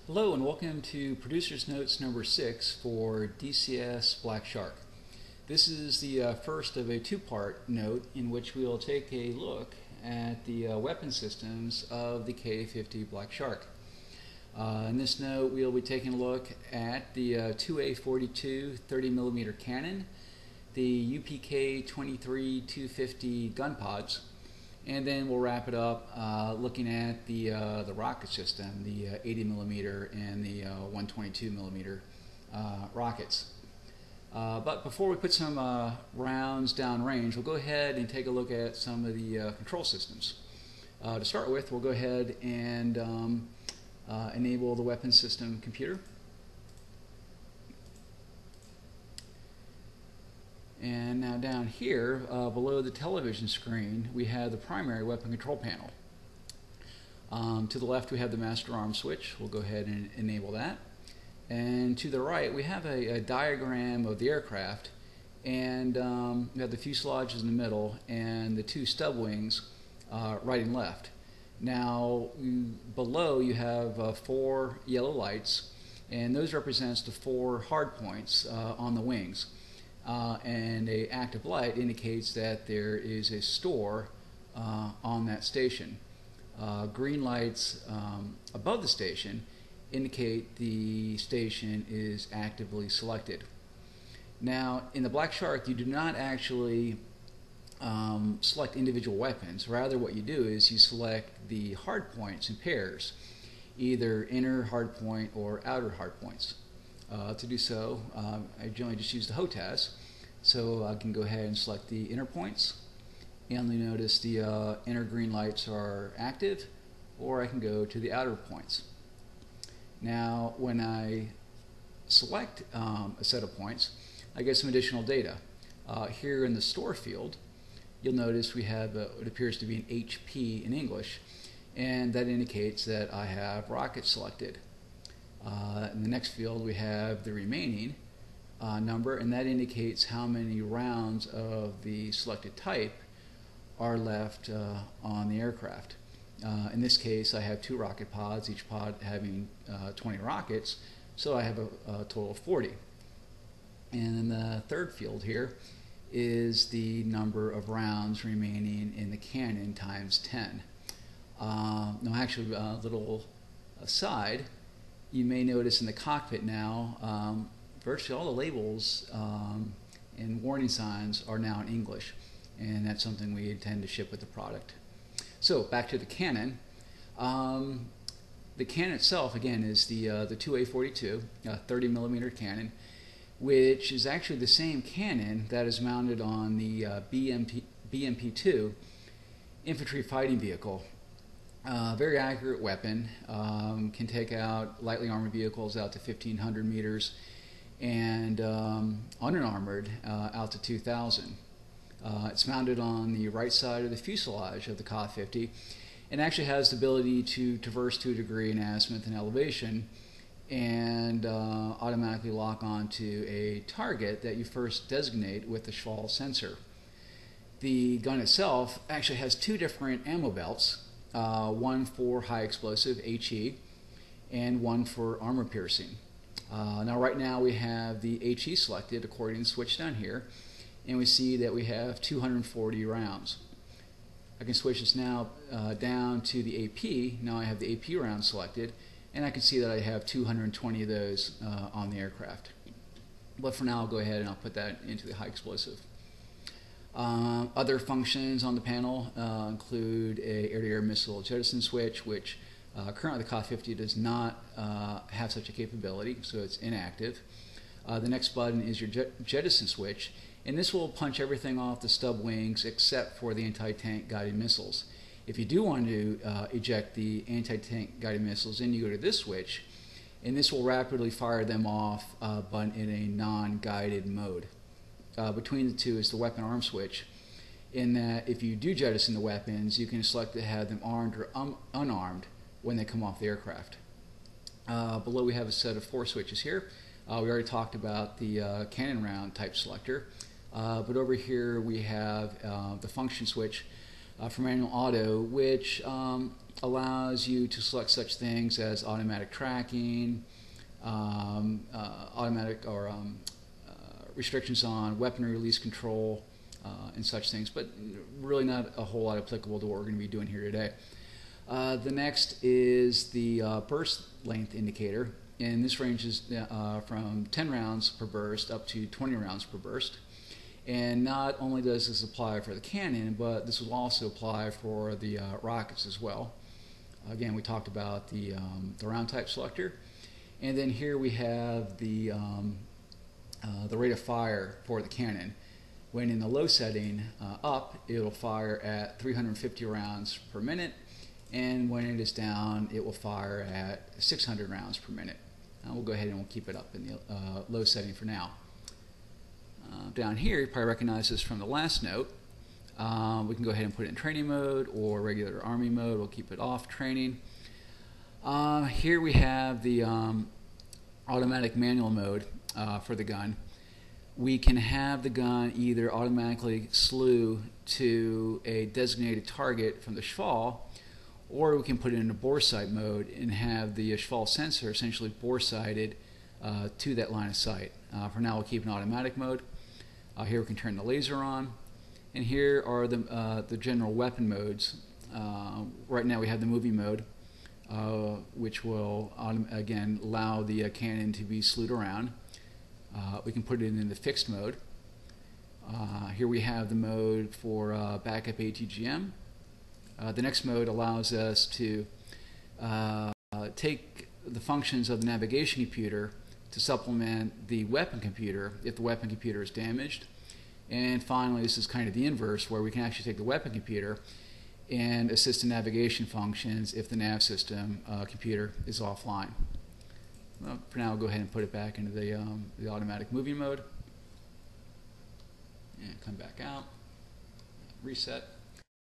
Hello and welcome to Producer's Notes number 6 for DCS Black Shark. This is the first of a two-part note in which we will take a look at the weapon systems of the K50 Black Shark. In this note we will be taking a look at the 2A42 30mm cannon, the UPK 23-250 gun pods, and then we'll wrap it up looking at the rocket system, the 80mm and the 122mm rockets. But before we put some rounds downrange, we'll go ahead and take a look at some of the control systems. To start with, we'll go ahead and enable the weapon system computer. And now down here, below the television screen, we have the primary weapon control panel. To the left, we have the master arm switch. We'll go ahead and enable that. And to the right, we have a diagram of the aircraft. And we have the fuselages in the middle and the two stub wings right and left. Now, below, you have 4 yellow lights, and those represents the 4 hard points on the wings. And an active light indicates that there is a store on that station. Green lights above the station indicate the station is actively selected. Now, in the Black Shark, you do not actually select individual weapons. Rather, what you do is you select the hard points in pairs, either inner hard point or outer hard points. To do so, I generally just use the HOTAS, so I can go ahead and select the inner points, and you'll notice the inner green lights are active, or I can go to the outer points. Now, when I select a set of points, I get some additional data. Here in the store field, you'll notice we have what appears to be an HP in English, and that indicates that I have rocket selected. In the next field, we have the remaining number, and that indicates how many rounds of the selected type are left on the aircraft. In this case, I have 2 rocket pods, each pod having 20 rockets, so I have a total of 40. And in the third field here is the number of rounds remaining in the cannon times 10. Now, actually, a little aside, you may notice in the cockpit now, virtually all the labels and warning signs are now in English, and that's something we intend to ship with the product. So back to the cannon. The cannon itself, again, is the 2A42 30mm cannon, which is actually the same cannon that is mounted on the BMP-2 infantry fighting vehicle. Very accurate weapon, can take out lightly armored vehicles out to 1,500 meters and unarmored out to 2,000. It's mounted on the right side of the fuselage of the Ka-50 and actually has the ability to traverse to a degree in azimuth and elevation and automatically lock onto a target that you first designate with the Schwal sensor. The gun itself actually has 2 different ammo belts. One for high explosive, HE, and one for armor piercing. Now right now we have the HE selected according to the switch down here, and we see that we have 240 rounds. I can switch this now down to the AP. Now I have the AP round selected, and I can see that I have 220 of those on the aircraft. But for now, I'll go ahead and I'll put that into the high explosive. Other functions on the panel include a air-to-air missile jettison switch, which currently the Ka-50 does not have such a capability, so it's inactive. The next button is your jettison switch, and this will punch everything off the stub wings except for the anti-tank guided missiles. If you do want to eject the anti-tank guided missiles, then you go to this switch, and this will rapidly fire them off, but in a non-guided mode. Between the two is the weapon arm switch, in that if you do jettison the weapons, you can select to have them armed or unarmed when they come off the aircraft. Below we have a set of 4 switches here. We already talked about the cannon round type selector, but over here we have the function switch for manual auto, which allows you to select such things as automatic tracking, automatic or restrictions on weapon release control, and such things, but really not a whole lot applicable to what we're going to be doing here today. The next is the burst length indicator, and this ranges from 10 rounds per burst up to 20 rounds per burst. And not only does this apply for the cannon, but this will also apply for the rockets as well. Again, we talked about the round type selector, and then here we have the rate of fire for the cannon. When in the low setting up, it'll fire at 350 rounds per minute, and when it is down, it will fire at 600 rounds per minute. We'll go ahead and we'll keep it up in the low setting for now. Down here, you probably recognize this from the last note. We can go ahead and put it in training mode or regular Army mode. We'll keep it off training. Here we have the automatic manual mode for the gun. We can have the gun either automatically slew to a designated target from the Shkval, or we can put it in a bore sight mode and have the Shkval sensor essentially bore sighted to that line of sight. For now, we'll keep an automatic mode. Here we can turn the laser on, and here are the general weapon modes. Right now we have the movie mode, which will again allow the cannon to be slewed around. We can put it in the fixed mode. Here we have the mode for backup ATGM. The next mode allows us to take the functions of the navigation computer to supplement the weapon computer if the weapon computer is damaged. And finally, this is kind of the inverse, where we can actually take the weapon computer and assist in navigation functions if the nav system computer is offline. Well, for now, I'll go ahead and put it back into the automatic movie mode. And come back out, reset.